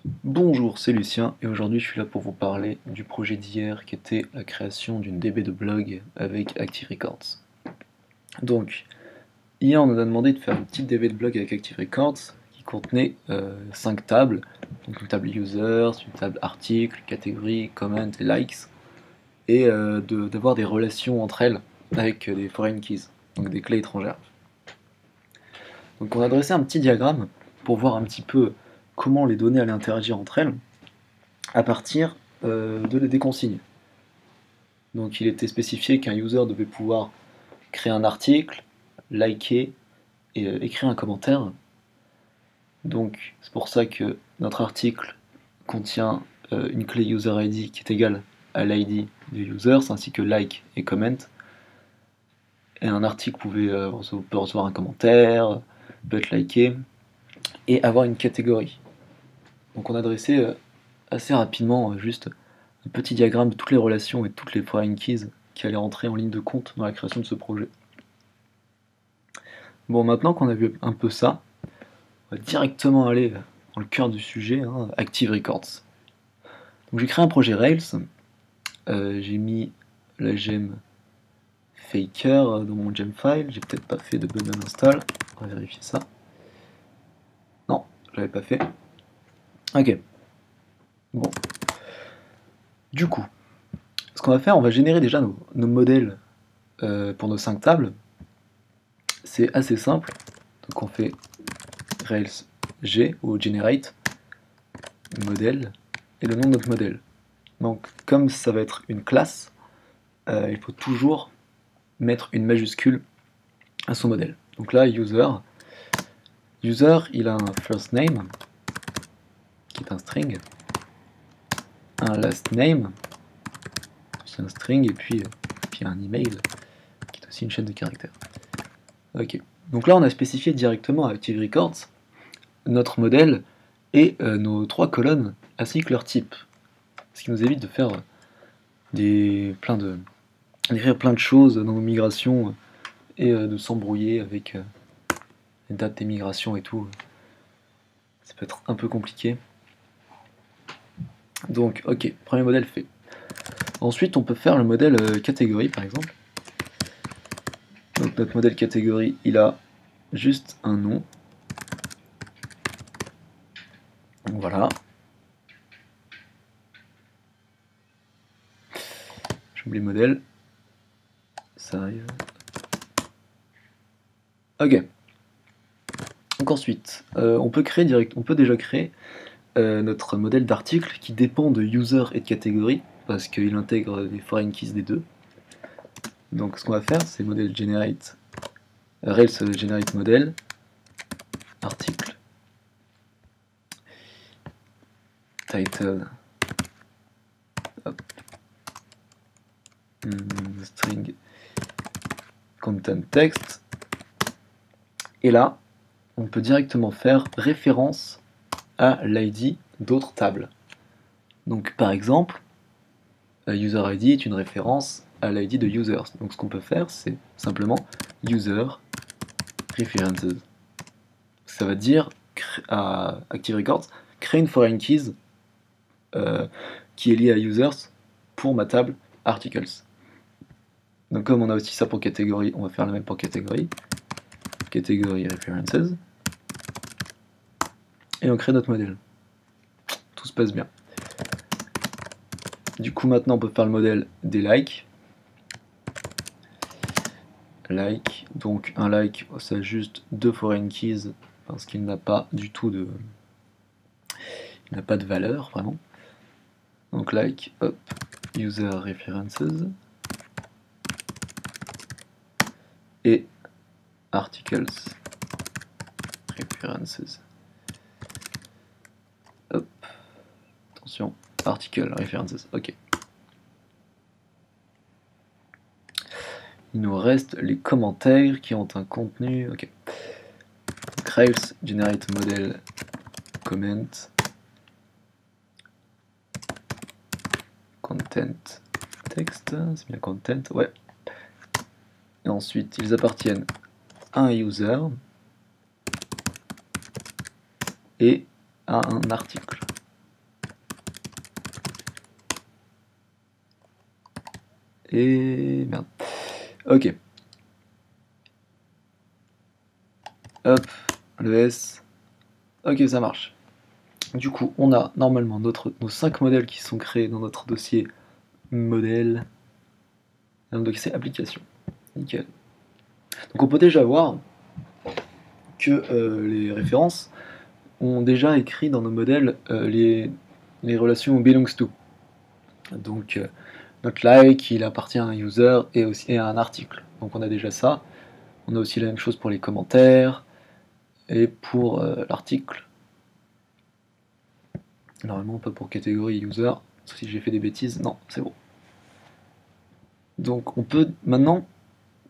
Bonjour, c'est Lucien et aujourd'hui je suis là pour vous parler du projet d'hier qui était la création d'une DB de blog avec Active Records. Donc, hier on nous a demandé de faire une petite DB de blog avec Active Records qui contenait 5 tables, donc une table users, une table articles, catégories, comments et likes, et d'avoir des relations entre elles avec des foreign keys, donc des clés étrangères. Donc on a dressé un petit diagramme pour voir un petit peu comment les données allaient interagir entre elles à partir des consignes. Donc il était spécifié qu'un user devait pouvoir créer un article, liker et écrire un commentaire. Donc c'est pour ça que notre article contient une clé user ID qui est égale à l'ID du user, ainsi que like et comment. Et un article peut recevoir un commentaire, peut être liké, et avoir une catégorie. Donc on a dressé assez rapidement juste un petit diagramme de toutes les relations et toutes les foreign keys qui allaient rentrer en ligne de compte dans la création de ce projet. Bon, maintenant qu'on a vu un peu ça, on va directement aller dans le cœur du sujet, hein, Active Records. Donc j'ai créé un projet Rails, j'ai mis la gem Faker dans mon gem file, j'ai peut-être pas fait de bundle install, on va vérifier ça. Non, j'avais pas fait. Ok. Bon. Du coup, ce qu'on va faire, on va générer déjà nos modèles pour nos 5 tables. C'est assez simple. Donc on fait Rails G ou generate modèle et le nom de notre modèle. Donc comme ça va être une classe, il faut toujours mettre une majuscule à son modèle. Donc là, user, il a un first name qui est un string, un last name, c'est un string, et puis un email qui est aussi une chaîne de caractères. Ok. Donc là, on a spécifié directement à Active Records notre modèle et nos 3 colonnes ainsi que leur type. Ce qui nous évite de faire d'écrire plein de choses dans nos migrations et de s'embrouiller avec les dates des migrations et tout. Ça peut être un peu compliqué. Donc, ok, premier modèle fait. Ensuite, on peut faire le modèle catégorie, par exemple. Donc, notre modèle catégorie, il a juste un nom. Donc, voilà. J'oublie le modèle. Ça arrive. Ok. Donc ensuite, on peut déjà créer notre modèle d'article qui dépend de user et de catégorie, parce qu'il intègre les foreign keys des deux. Donc ce qu'on va faire, c'est modèle generate, Rails generate model, article, title, hop, string, content text, et là, on peut directement faire référence à l'ID d'autres tables. Donc par exemple, user ID est une référence à l'ID de users. Donc ce qu'on peut faire, c'est simplement user references. Ça va dire à Active Records, créer une foreign keys qui est liée à users pour ma table articles. Donc comme on a aussi ça pour catégorie, on va faire le même pour catégorie. Catégorie references. Et on crée notre modèle. Tout se passe bien. Du coup maintenant on peut faire le modèle des likes. Like, donc un like, ça a juste 2 foreign keys parce qu'il n'a pas du tout de... Il n'a pas de valeur vraiment. Donc like, hop, user references et articles references. Hop, attention, article references, ok. Il nous reste les commentaires qui ont un contenu, ok. Donc, Rails generate model comment content text, c'est bien content, ouais. Et ensuite, ils appartiennent à un user et à un article. Et merde. Ok. Hop, le S. Ok, ça marche. Du coup, on a normalement nos 5 modèles qui sont créés dans notre dossier modèle, dans le dossier application. Nickel. Donc on peut déjà voir que les références ont déjà écrit dans nos modèles les relations belongs to. Donc notre like, il appartient à un user et aussi à un article. Donc on a déjà ça. On a aussi la même chose pour les commentaires et pour l'article. Normalement pas pour catégorie user. Si j'ai fait des bêtises, non, c'est bon. Donc on peut, maintenant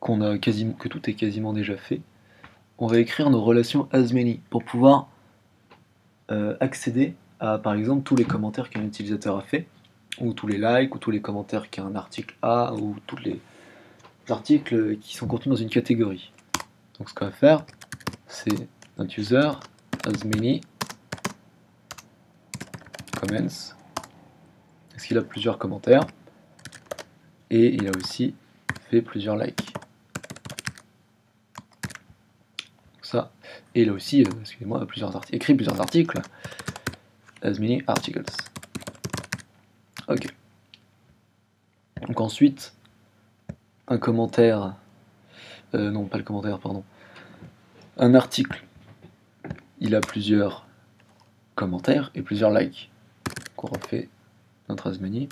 que tout est quasiment déjà fait, on va écrire nos relations as many pour pouvoir accéder à, par exemple, tous les commentaires qu'un utilisateur a fait, ou tous les likes, ou tous les commentaires qu'un article a, ou tous les articles qui sont contenus dans une catégorie. Donc ce qu'on va faire, c'est notre user as many comments. Est-ce qu'il a plusieurs commentaires? Et il a aussi fait plusieurs likes. Ça. Et il a aussi, excusez-moi, écrit plusieurs articles. As many articles. Ok. Donc ensuite, un commentaire. Non, pas le commentaire, pardon. Un article. Il a plusieurs commentaires et plusieurs likes. Donc on refait notre as many.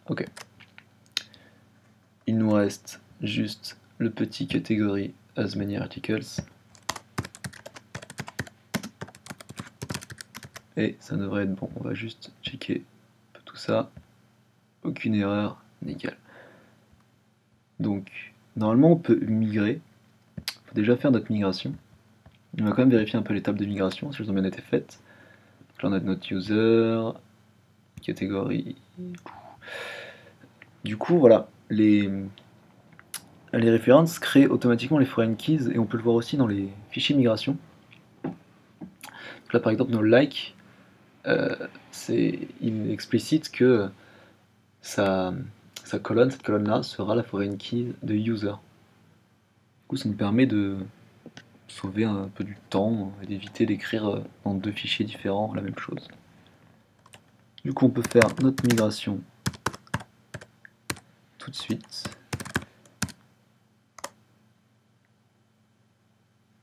Ok. Il nous reste juste le petit catégorie as many articles. Et ça devrait être bon. On va juste checker tout ça. Aucune erreur, nickel. Donc, normalement, on peut migrer. Il faut déjà faire notre migration. On va quand même vérifier un peu l'étape de migration, si elles ont bien été faites. Donc là, on a notre user, catégorie. Du coup, voilà, les références créent automatiquement les foreign keys et on peut le voir aussi dans les fichiers migration. Donc là, par exemple, nos likes, il explicite que cette colonne-là, sera la foreign key de user. Du coup, ça nous permet de sauver un peu du temps et d'éviter d'écrire dans deux fichiers différents la même chose. Du coup, on peut faire notre migration tout de suite.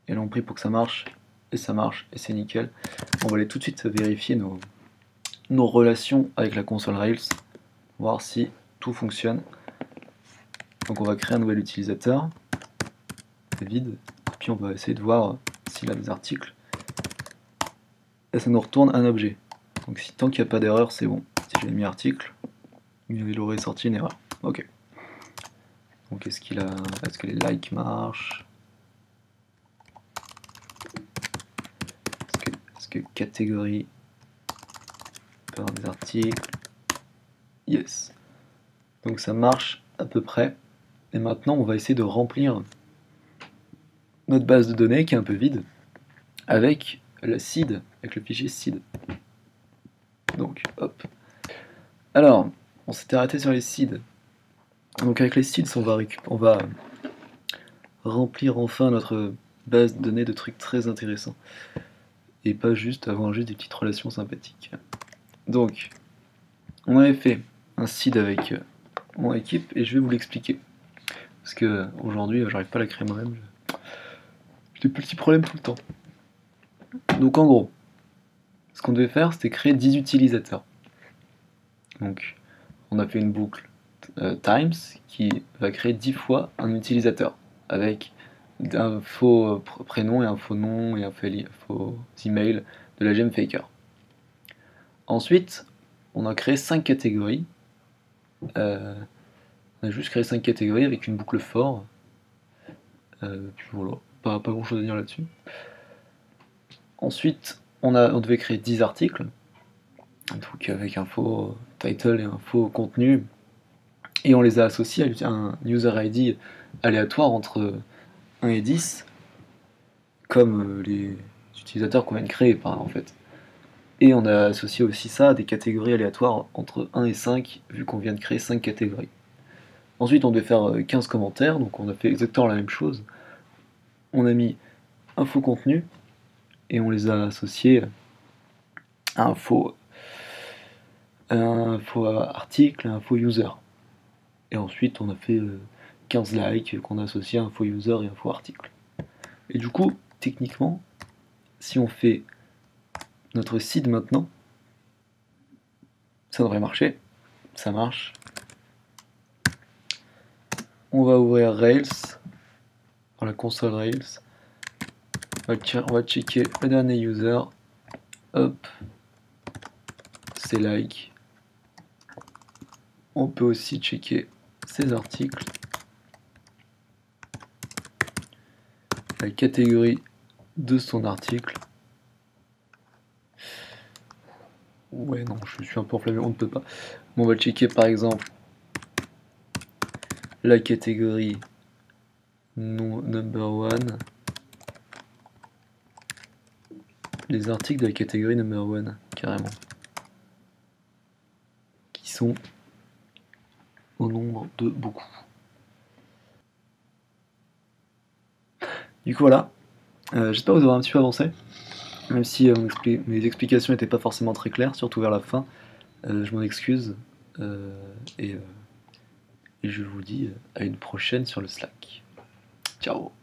Et là, on prie pour que ça marche, et c'est nickel. On va aller tout de suite vérifier nos relations avec la console Rails, voir si tout fonctionne. Donc on va créer un nouvel utilisateur, c'est vide, puis on va essayer de voir s'il a des articles. Et ça nous retourne un objet. Donc tant qu'il n'y a pas d'erreur, c'est bon. Si j'ai mis article, il aurait sorti une erreur. Ok. Donc est-ce que les likes marchent? Est-ce que catégorie peut avoir des articles? Yes. Donc ça marche à peu près. Et maintenant, on va essayer de remplir notre base de données qui est un peu vide avec la seed, avec le fichier seed. Donc, hop. Alors, on s'était arrêté sur les seeds. Donc avec les seeds, on va remplir enfin notre base de données de trucs très intéressants. Et pas juste avoir juste des petites relations sympathiques. Donc, on avait fait un seed avec mon équipe et je vais vous l'expliquer. Parce que aujourd'hui, j'arrive pas à la créer moi-même. J'ai des petits problèmes tout le temps. Donc en gros, ce qu'on devait faire, c'était créer 10 utilisateurs. Donc, on a fait une boucle times qui va créer 10 fois un utilisateur avec un faux prénom et un faux nom et un faux email de la GemFaker. Ensuite, on a créé 5 catégories. On a juste créé 5 catégories avec une boucle for. Puis voilà, pas grand chose à dire là-dessus. Ensuite, on devait créer 10 articles, donc avec un faux title et un faux contenu, et on les a associés à un user ID aléatoire entre 1 et 10, comme les utilisateurs qu'on vient de créer, en fait. Et on a associé aussi ça à des catégories aléatoires entre 1 et 5, vu qu'on vient de créer 5 catégories. Ensuite, on devait faire 15 commentaires, donc on a fait exactement la même chose. On a mis un faux contenu, et on les a associés à un faux article, à un faux user. Et ensuite, on a fait 15 likes qu'on a associés à un faux user et un faux article. Et du coup, techniquement, si on fait notre site maintenant, ça devrait marcher. Ça marche. On va ouvrir Rails, dans la console Rails. On va checker le dernier user. Hop, ses likes. On peut aussi checker ses articles. La catégorie de son article. Ouais, non, je suis un peu enflammé, on ne peut pas. Bon, on va checker par exemple la catégorie non number one. Les articles de la catégorie number one, carrément. Qui sont au nombre de beaucoup. Du coup, voilà. J'espère que vous aurez un petit peu avancé. Même si mes explications n'étaient pas forcément très claires, surtout vers la fin. Je m'en excuse. Et je vous dis à une prochaine sur le Slack. Ciao.